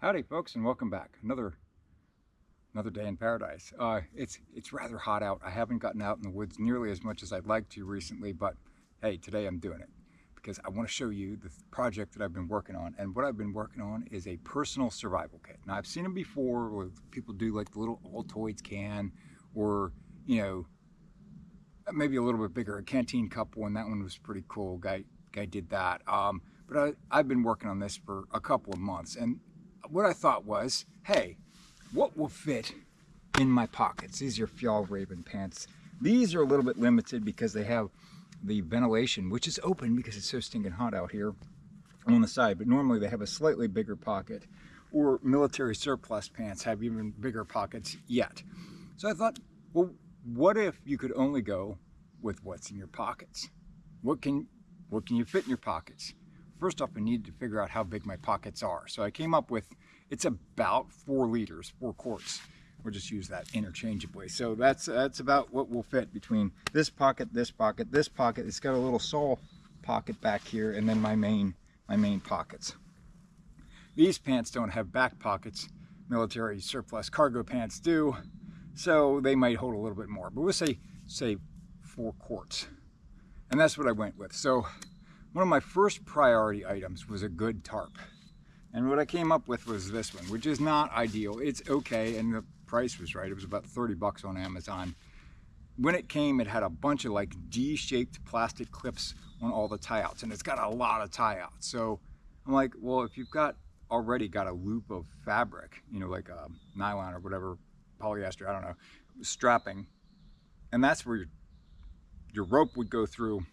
Howdy, folks, and welcome back. Another day in paradise. It's rather hot out. I haven't gotten out in the woods nearly as much as I'd like to recently, but hey, today I'm doing it because I want to show you the project that I've been working on. And what I've been working on is a personal survival kit. Now I've seen them before, where people do like the little Altoids can, or you know, maybe a little bit bigger, a canteen cup one. That one was pretty cool. Guy did that. But I've been working on this for a couple of months, and what I thought was, hey, what will fit in my pockets? These are Fjallraven pants. These are a little bit limited because they have the ventilation, which is open because it's so stinking hot out here, on the side, but normally they have a slightly bigger pocket, or military surplus pants have even bigger pockets yet. So I thought, well, what if you could only go with what's in your pockets? What can you fit in your pockets? First off, I needed to figure out how big my pockets are. So I came up with, it's about 4 liters, 4 quarts. We'll just use that interchangeably. So that's about what will fit between this pocket, this pocket, this pocket. It's got a little saw pocket back here, and then my main pockets. These pants don't have back pockets. Military surplus cargo pants do, so they might hold a little bit more. But we'll say 4 quarts. And that's what I went with. So one of my first priority items was a good tarp. And what I came up with was this one, which is not ideal. It's okay, and the price was right. It was about 30 bucks on Amazon. When it came, it had a bunch of like D-shaped plastic clips on all the tie-outs, and it's got a lot of tie-outs. So I'm like, well, if you've already got a loop of fabric, you know, like a nylon or whatever, polyester, I don't know, strapping, and that's where your rope would go through,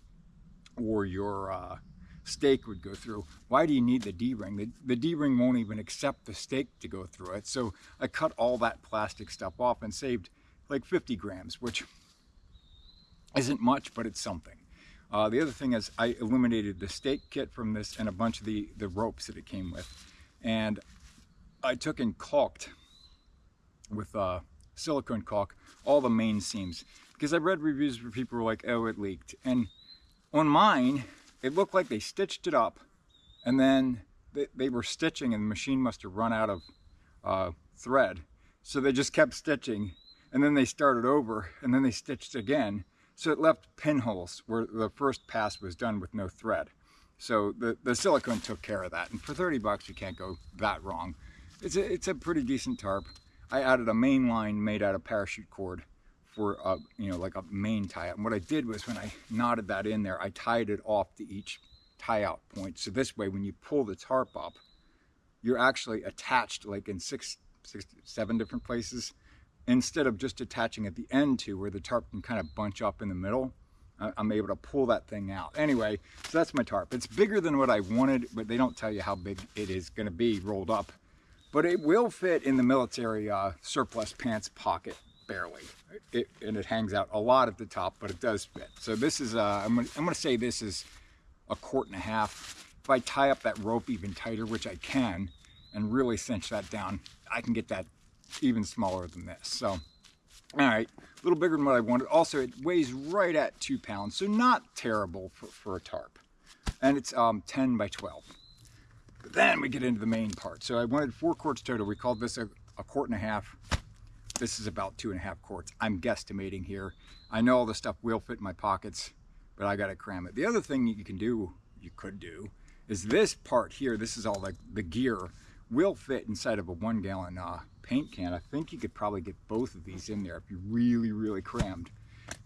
or your stake would go through. Why do you need the D-ring? The D-ring won't even accept the stake to go through it. So I cut all that plastic stuff off and saved like 50 grams, which isn't much, but it's something. The other thing is I eliminated the stake kit from this and a bunch of the ropes that it came with. And I took and caulked with silicone caulk all the main seams, because I read reviews where people were like, oh, it leaked. And on mine, it looked like they stitched it up, and then they were stitching, and the machine must have run out of thread. So they just kept stitching, and then they started over, and then they stitched again. So it left pinholes where the first pass was done with no thread. So the silicone took care of that. And for 30 bucks, you can't go that wrong. It's a pretty decent tarp. I added a main line made out of parachute cord for you know, like a main tie-out. And what I did was, when I knotted that in there, I tied it off to each tie-out point. So this way, when you pull the tarp up, you're actually attached like in 7 different places, instead of just attaching at the end to where the tarp can kind of bunch up in the middle. I'm able to pull that thing out. Anyway, so that's my tarp. It's bigger than what I wanted, but they don't tell you how big it is going to be rolled up. But it will fit in the military surplus pants pocket, barely. And it hangs out a lot at the top, but it does fit. So this is, I'm gonna say this is a 1.5 quarts. If I tie up that rope even tighter, which I can, and really cinch that down, I can get that even smaller than this. So, all right, a little bigger than what I wanted. Also, it weighs right at 2 pounds, so not terrible for a tarp. And it's 10 by 12. But then we get into the main part. So I wanted 4 quarts total. We called this a 1.5 quarts. This is about 2.5 quarts. I'm guesstimating here. I know all the stuff will fit in my pockets, but I gotta cram it. The other thing you could do, is this part here. This is all like the gear will fit inside of a 1 gallon paint can. I think you could probably get both of these in there if you really crammed.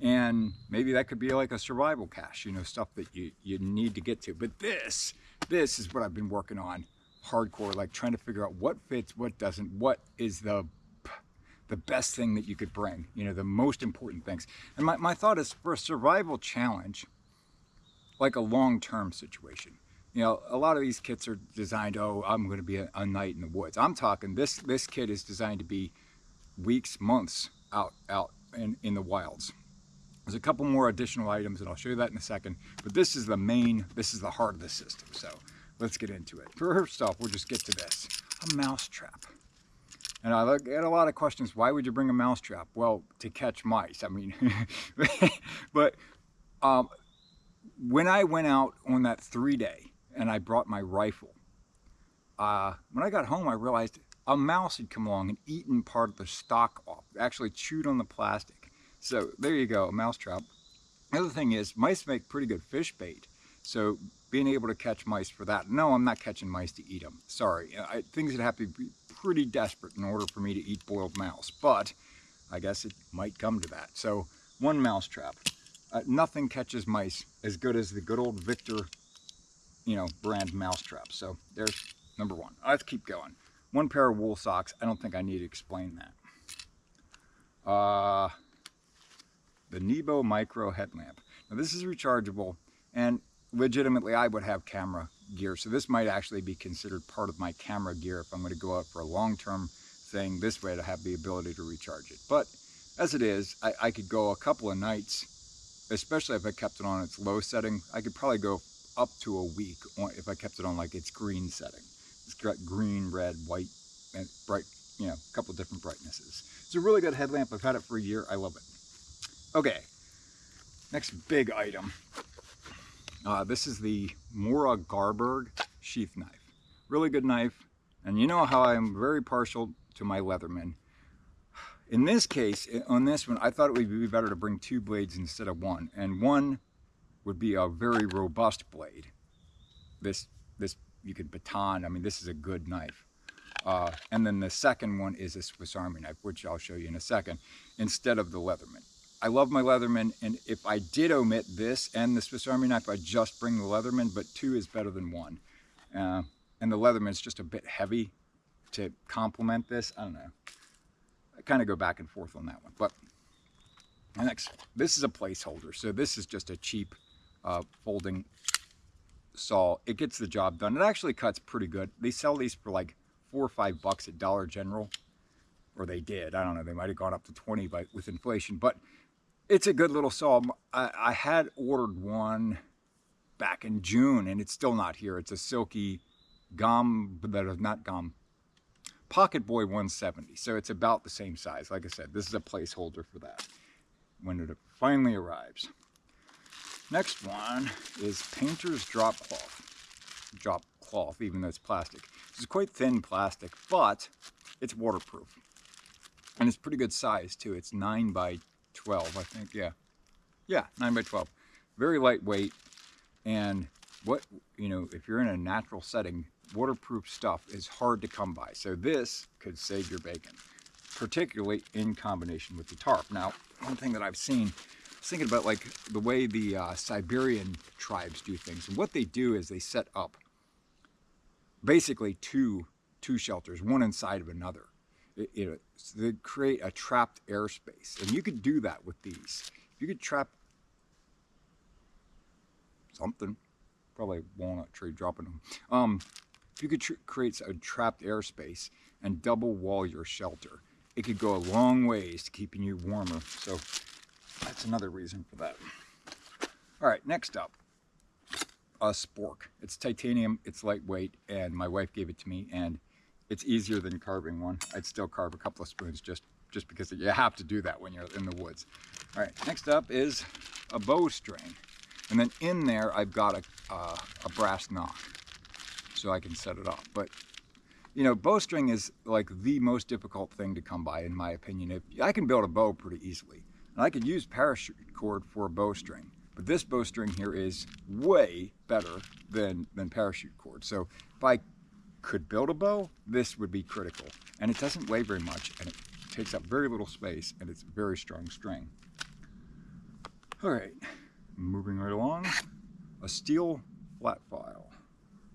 And maybe that could be like a survival cache, you know, stuff that you need to get to. But this is what I've been working on hardcore, like trying to figure out what fits, what doesn't, what is the best thing that you could bring, you know, the most important things. And my thought is, for a survival challenge, like a long-term situation, you know, a lot of these kits are designed, oh, I'm going to be a night in the woods. I'm talking, this kit is designed to be weeks, months out in the wilds. There's a couple more additional items, and I'll show you that in a second, but this is the heart of the system. So let's get into it. First off, we'll just get to this, a mouse trap. And I get a lot of questions. Why would you bring a mouse trap? Well, to catch mice. I mean, but when I went out on that 3-day and I brought my rifle, when I got home, I realized a mouse had come along and eaten part of the stock off, actually chewed on the plastic. So there you go, a mouse trap. The other thing is, mice make pretty good fish bait. So being able to catch mice for that. No, I'm not catching mice to eat them. Sorry. Things would have to be pretty desperate in order for me to eat boiled mouse. But I guess it might come to that. So one mouse trap. Nothing catches mice as good as the good old Victor, brand mouse trap. So there's number one. Let's keep going. One pair of wool socks. I don't think I need to explain that. The Nebo Micro headlamp. Now this is rechargeable, and legitimately I would have camera gear, so this might actually be considered part of my camera gear if I'm going to go out for a long-term thing this way to have the ability to recharge it. But as it is, I could go a couple of nights, especially if I kept it on its low setting. I could probably go up to a week if I kept it on like its green setting. It's got green, red, white, and bright, a couple of different brightnesses. It's a really good headlamp. I've had it for a year. I love it. Okay, next big item. This is the Mora Garberg sheath knife. Really good knife, and you know how I'm very partial to my Leatherman. In this case, on this one, I thought it would be better to bring two blades instead of one, and one would be a very robust blade. This you could baton. I mean, this is a good knife. And then the second one is a Swiss Army knife, which I'll show you in a second, instead of the Leatherman. I love my Leatherman, and if I did omit this and the Swiss Army knife, I'd just bring the Leatherman, but two is better than one. And the Leatherman's just a bit heavy to complement this. I don't know. I kind of go back and forth on that one. But next, this is a placeholder. So this is just a cheap folding saw. It gets the job done. It actually cuts pretty good. They sell these for like $4 or $5 at Dollar General. Or they did. I don't know. They might have gone up to 20 with inflation. But it's a good little saw. I had ordered one back in June, and it's still not here. It's a silky Pocket Boy 170. So it's about the same size. Like I said, this is a placeholder for that when it finally arrives. Next one is Painter's Drop Cloth, even though it's plastic. This is quite thin plastic, but it's waterproof. And it's pretty good size too. It's 9 by 12, I think. Yeah, 9 by 12. Very lightweight. And if you're in a natural setting, waterproof stuff is hard to come by. So this could save your bacon, particularly in combination with the tarp. Now, one thing that I've seen, I was thinking about like the way the Siberian tribes do things. And what they do is they set up basically two shelters, one inside of another. So they create a trapped airspace, and you could do that with these. You could trap something, probably walnut tree dropping them. If you could create a trapped airspace and double wall your shelter, it could go a long ways to keeping you warmer. So that's another reason for that. All right, next up, a spork. It's titanium, it's lightweight, and my wife gave it to me, and it's easier than carving one. I'd still carve a couple of spoons just because you have to do that when you're in the woods. All right, next up is a bowstring. And then in there, I've got a brass knock, so I can set it up. But, bowstring is like the most difficult thing to come by, in my opinion. I can build a bow pretty easily. And I could use parachute cord for a bowstring. But this bowstring here is way better than parachute cord. So if I could build a bow, this would be critical. And it doesn't weigh very much, and it takes up very little space, and it's very strong string. All right, moving right along. A steel flat file.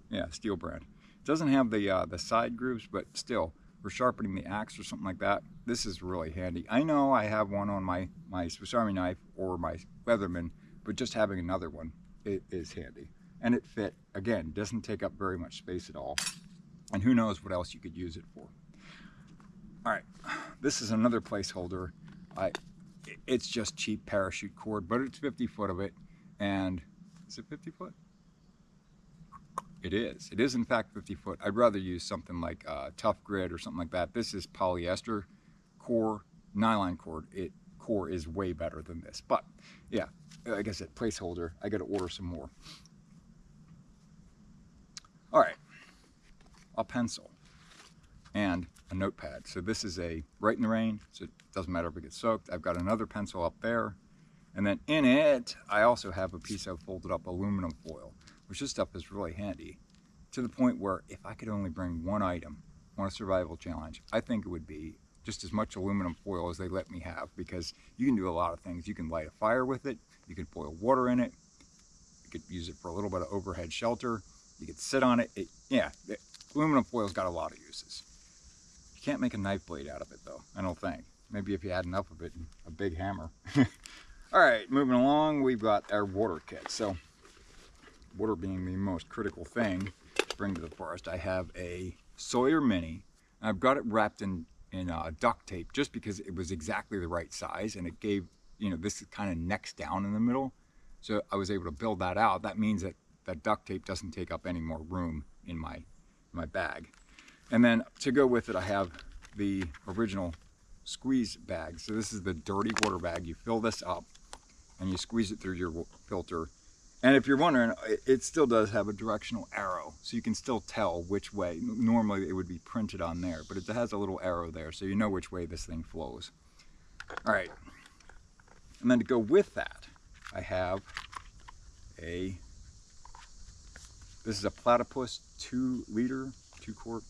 Yeah, steel brand. It doesn't have the side grooves, but still, for sharpening the axe or something like that, this is really handy. I know I have one on my Swiss Army knife or my Leatherman, but just having another one, it is handy. And it fit, again, doesn't take up very much space at all. And who knows what else you could use it for. All right, this is another placeholder. It's just cheap parachute cord, but it's 50 foot of it. And is it 50 foot? It is. It is in fact 50 foot. I'd rather use something like Tough Grid or something like that. This is polyester core, nylon cord. Core is way better than this. But yeah, like I said, placeholder. I got to order some more. All right. a pencil, and a notepad. So this is a Write in the Rain, so it doesn't matter if it gets soaked. I've got another pencil up there, and then in it I also have a piece of folded up aluminum foil, which this stuff is really handy, to the point where if I could only bring one item on a survival challenge, I think it would be just as much aluminum foil as they let me have, because you can do a lot of things. You can light a fire with it, you can boil water in it, you could use it for a little bit of overhead shelter, you could sit on it. Aluminum foil's got a lot of uses. You can't make a knife blade out of it though, I don't think. Maybe if you had enough of it and a big hammer. All right, moving along, we've got our water kit. So water being the most critical thing to bring to the forest, I have a Sawyer Mini. I've got it wrapped in duct tape just because it was exactly the right size, and it gave, this kind of necks down in the middle. So I was able to build that out. That means that that duct tape doesn't take up any more room in my bag. And then to go with it, I have the original squeeze bag. So this is the dirty water bag. You fill this up and you squeeze it through your filter. And if you're wondering, it still does have a directional arrow, so you can still tell which way. Normally it would be printed on there, but it has a little arrow there, so you know which way this thing flows. All right, and then to go with that, I have this is a Platypus 2 quart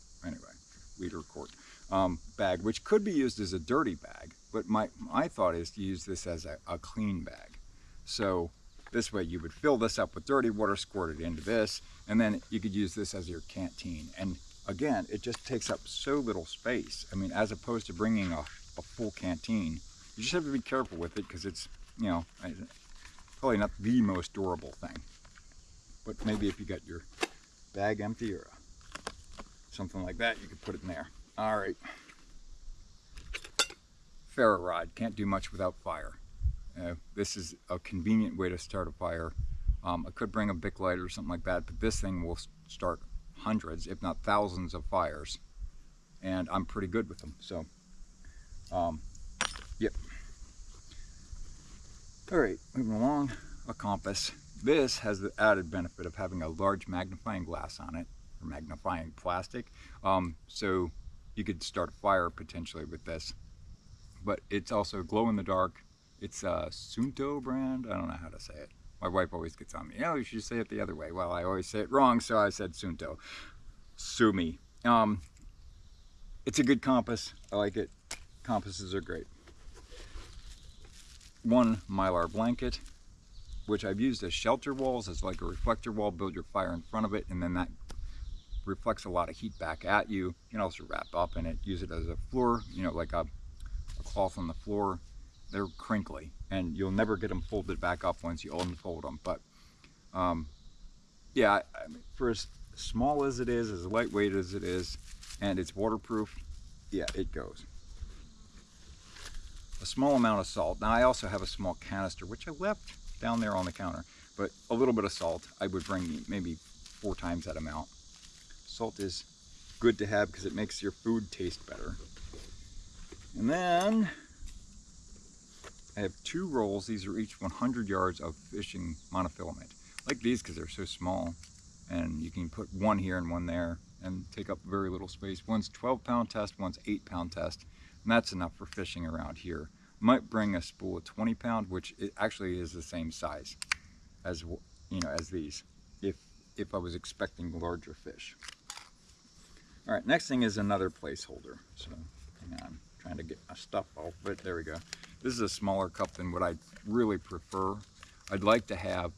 bag, which could be used as a dirty bag, but my thought is to use this as a clean bag. So this way you would fill this up with dirty water, squirt it into this, and then you could use this as your canteen. And again, it just takes up so little space. I mean, as opposed to bringing a full canteen, you just have to be careful with it, because it's, probably not the most durable thing. But maybe if you got your bag empty or something like that, you could put it in there. All right. Ferro rod, can't do much without fire. This is a convenient way to start a fire. I could bring a Bic lighter or something like that, but this thing will start hundreds, if not thousands, of fires, and I'm pretty good with them. So, yep. All right, moving along, a compass. This has the added benefit of having a large magnifying glass on it, or magnifying plastic, so you could start a fire potentially with this. But it's also glow in the dark. It's a Sunto brand. I don't know how to say it. My wife always gets on me. You should say it the other way. Well, I always say it wrong, so I said Sunto. Sue me. It's a good compass. I like it. Compasses are great. One Mylar blanket, which I've used as shelter walls, as like a reflector wall. Build your fire in front of it, and then that reflects a lot of heat back at you. You can also wrap up in it, use it as a floor, like a cloth on the floor. They're crinkly, and you'll never get them folded back up once you unfold them. But yeah, I mean, for as small as it is, as lightweight as it is, and it's waterproof, yeah, it goes. A small amount of salt. Now I also have a small canister, which I left down there on the counter, but a little bit of salt. I would bring maybe 4 times that amount. Salt is good to have because it makes your food taste better. And then I have 2 rolls. These are each 100 yards of fishing monofilament. I like these because they're so small, and you can put one here and one there and take up very little space. One's 12-pound test, one's 8-pound test, and that's enough for fishing around here. Might bring a spool of 20-pound, which it actually is the same size as as these, if I was expecting larger fish. All right, next thing is another placeholder. So hang on, I'm trying to get my stuff off, but there we go. This is a smaller cup than what I really prefer. I'd like to have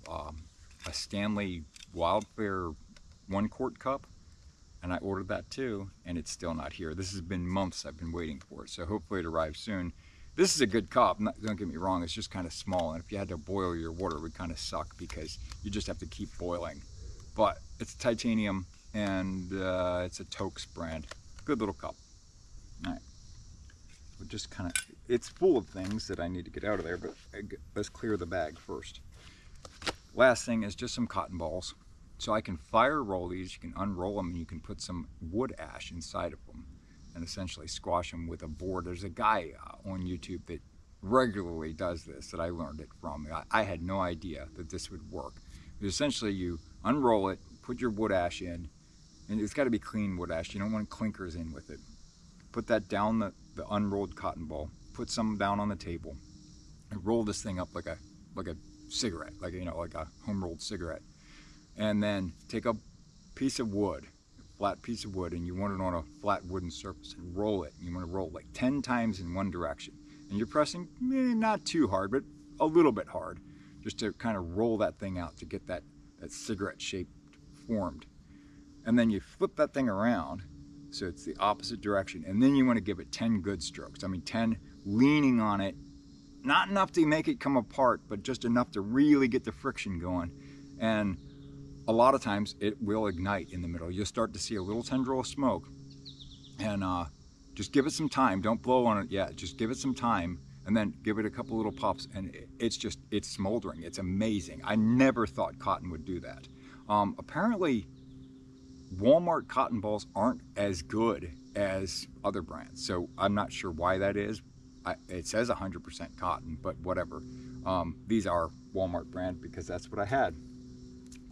a Stanley Wildfire 1-quart cup, and I ordered that too, and it's still not here. This has been months I've been waiting for it, so hopefully it arrives soon. This is a good cup, don't get me wrong, it's just kind of small, and if you had to boil your water, it would kind of suck because you just have to keep boiling. But it's titanium, and it's a Tokes brand. Good little cup. All right. We'll just kind of, it's full of things that I need to get out of there, but let's clear the bag first. Last thing is just some cotton balls. So I can fire roll these, you can unroll them, and you can put some wood ash inside of them and essentially squash them with a board. There's a guy on YouTube that regularly does this, that I learned it from. I had no idea that this would work. But essentially you unroll it, put your wood ash in, and it's got to be clean wood ash. You don't want clinkers in with it. Put that down the unrolled cotton ball. Put some down on the table, and roll this thing up like a cigarette, like like a home rolled cigarette. And then take a piece of wood, a flat piece of wood, and you want it on a flat wooden surface, and roll it. You want to roll it like 10 times in one direction, and you're pressing not too hard, but a little bit hard, just to kind of roll that thing out to get that cigarette shape formed. And then you flip that thing around so it's the opposite direction, and then you want to give it 10 good strokes. I mean 10 leaning on it, not enough to make it come apart, but just enough to really get the friction going. And a lot of times it will ignite in the middle. You'll start to see a little tendril of smoke, and just give it some time. Don't blow on it yet. Just give it some time, and then give it a couple little pops, and it's smoldering. It's amazing. I never thought cotton would do that. Apparently Walmart cotton balls aren't as good as other brands, so I'm not sure why that is. It says 100% cotton, but whatever. These are Walmart brand because that's what I had.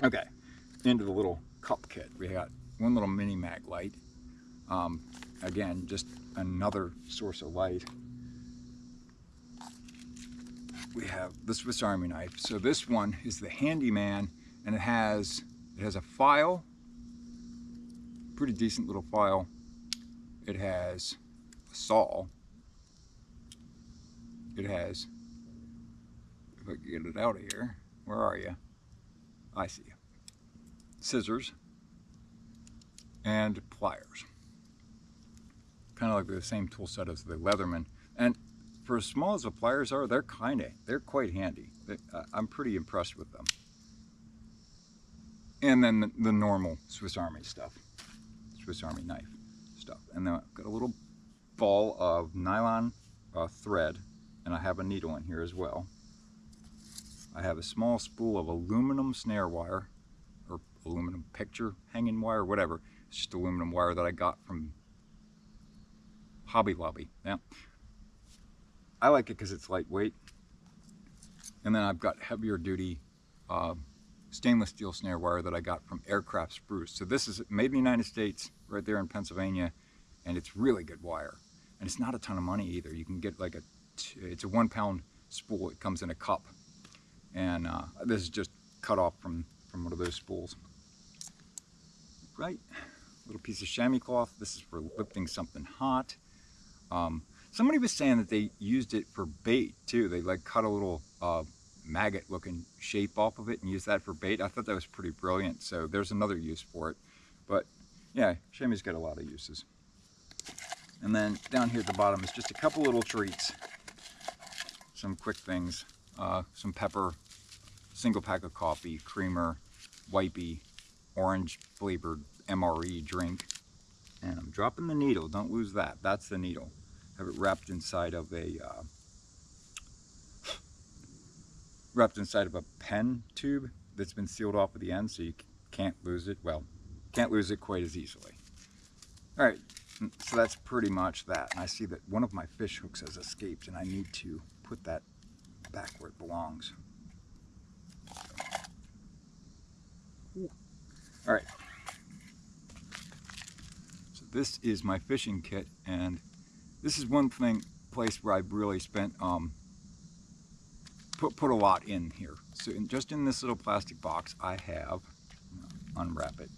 Okay, into the little cup kit. We got one little mini mag light. Again, just another source of light. We have the Swiss Army knife. So this one is the Handyman, and it has a file, pretty decent little file. It has a saw. It has, if I can get it out of here, where are you? I see you. Scissors and pliers. Kind of like the same tool set as the Leatherman. And for as small as the pliers are, they're quite handy. I'm pretty impressed with them. And then the normal Swiss Army stuff, Swiss Army knife stuff. And then I've got a little ball of nylon thread, and I have a needle in here as well. I have a small spool of aluminum snare wire, or aluminum picture hanging wire, whatever. It's just aluminum wire that I got from Hobby Lobby. Yeah, I like it because it's lightweight. And then I've got heavier duty stainless steel snare wire that I got from Aircraft Spruce. So this is made in the United States, right there in Pennsylvania, and it's really good wire. And it's not a ton of money either. You can get like it's a 1 pound spool. It comes in a cup. And this is just cut off from one of those spools. Right, little piece of chamois cloth. This is for lifting something hot. Somebody was saying that they used it for bait too. They like cut a little maggot looking shape off of it and use that for bait. I thought that was pretty brilliant. So there's another use for it. But yeah, chamois got a lot of uses. And then down here at the bottom is just a couple little treats. Some quick things. Some pepper, single pack of coffee, creamer, wipey, orange flavored MRE drink. And I'm dropping the needle, don't lose that. That's the needle. Have it wrapped inside of a pen tube that's been sealed off at the end, so you can't lose it. Well, can't lose it quite as easily. All right, so that's pretty much that. And I see that one of my fish hooks has escaped, and I need to put that back where it belongs. All right. So this is my fishing kit, and this is one place where I've really spent put a lot in here. So just in this little plastic box, I have, unwrap it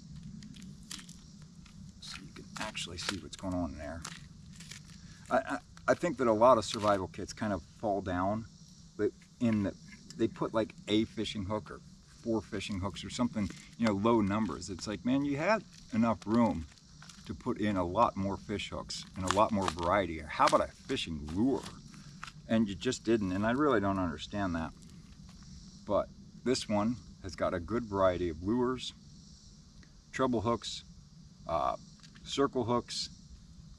so you can actually see what's going on in there. I think that a lot of survival kits kind of fall down. But they put like a fishing hook or 4 fishing hooks or something, low numbers. It's like, man, you had enough room to put in a lot more fish hooks and a lot more variety. How about a fishing lure? And you just didn't, and I really don't understand that. But this one has got a good variety of lures, treble hooks, circle hooks,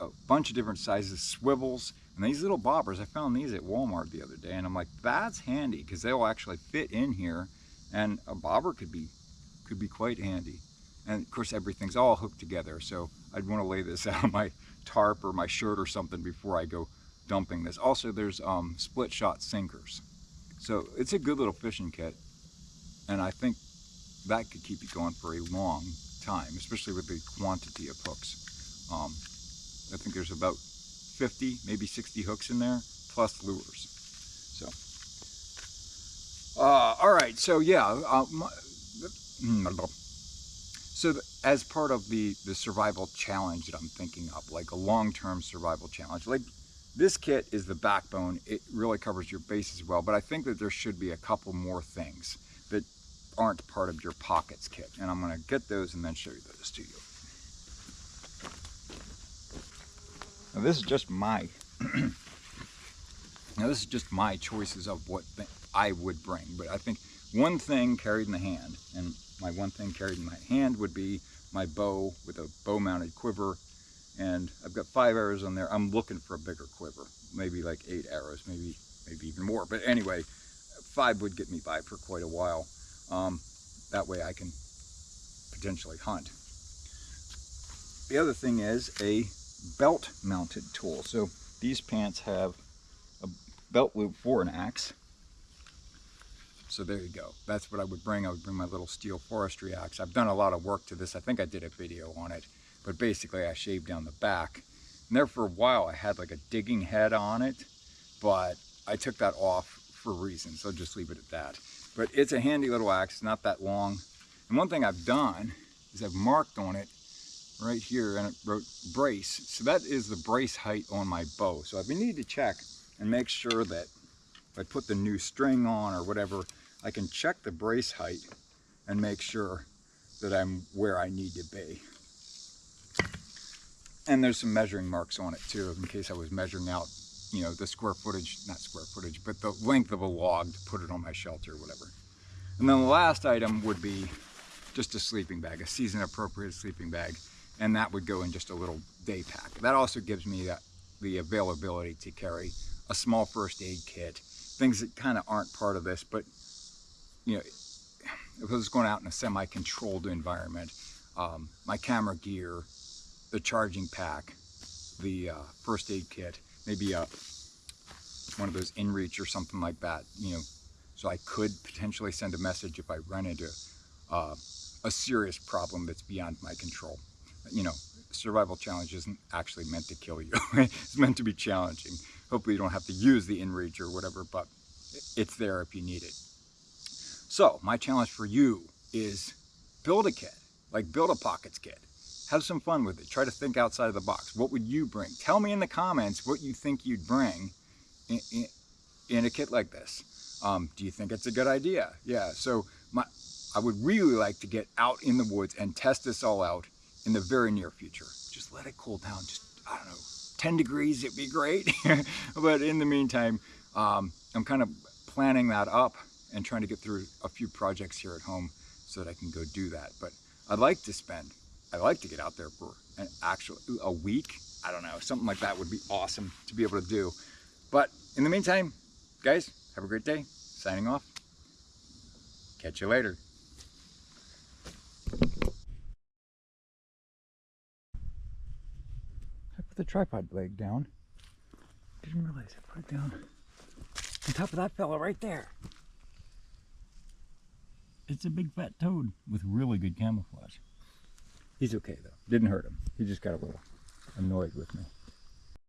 a bunch of different sizes, swivels. And these little bobbers, I found these at Walmart the other day, and I'm like, that's handy because they'll actually fit in here, and a bobber could be quite handy. And of course, everything's all hooked together, so I'd want to lay this out on my tarp or my shirt or something before I go dumping this. Also, there's split shot sinkers, so it's a good little fishing kit, and I think that could keep you going for a long time, especially with the quantity of hooks. I think there's about 50, maybe 60 hooks in there, plus lures. So, all right, so yeah, so as part of the survival challenge that I'm thinking of, like a long-term survival challenge, like this kit is the backbone. It really covers your bases well, but I think that there should be a couple more things that aren't part of your Pockets kit, and I'm going to get those and then show you those to you. Now this is just my choices of what I would bring, but I think one thing carried in the hand, and my one thing carried in my hand would be my bow with a bow mounted quiver, and I've got 5 arrows on there. I'm looking for a bigger quiver, maybe like 8 arrows, maybe even more, but anyway, 5 would get me by for quite a while. That way I can potentially hunt. The other thing is a belt mounted tool. So these pants have a belt loop for an axe. So there you go. That's what I would bring. I would bring my little steel forestry axe. I've done a lot of work to this. I think I did a video on it, but basically I shaved down the back. And there for a while I had like a digging head on it, but I took that off for reasons. So I'll just leave it at that. But it's a handy little axe, not that long. And one thing I've done is I've marked on it right here, and it wrote brace. So that is the brace height on my bow. So I need to check and make sure that if I put the new string on or whatever, I can check the brace height and make sure that I'm where I need to be. And there's some measuring marks on it too, in case I was measuring out, you know, the square footage, not square footage, but the length of a log to put it on my shelter or whatever. And then the last item would be just a sleeping bag, a season appropriate sleeping bag. And that would go in just a little day pack. That also gives me the availability to carry a small first aid kit, things that kind of aren't part of this, but you know, if I was going out in a semi-controlled environment, my camera gear, the charging pack, the first aid kit, maybe one of those inReach or something like that, you know, so I could potentially send a message if I run into a serious problem that's beyond my control. You know, survival challenge isn't actually meant to kill you. It's meant to be challenging. Hopefully you don't have to use the inReach or whatever, but it's there if you need it. So my challenge for you is build a kit, like build a Pockets kit. Have some fun with it. Try to think outside of the box. What would you bring? Tell me in the comments what you think you'd bring in a kit like this. Do you think it's a good idea? Yeah, so I would really like to get out in the woods and test this all out in the very near future. Just let it cool down, just, I don't know, 10 degrees, it'd be great. But in the meantime, I'm kind of planning that up and trying to get through a few projects here at home so that I can go do that. But I'd like to get out there for a week. I don't know, something like that would be awesome to be able to do. But in the meantime, guys, have a great day. Signing off. Catch you later. I put the tripod leg down. Didn't realize I put it down on top of that fella right there. It's a big fat toad with really good camouflage. He's okay though. Didn't hurt him. He just got a little annoyed with me.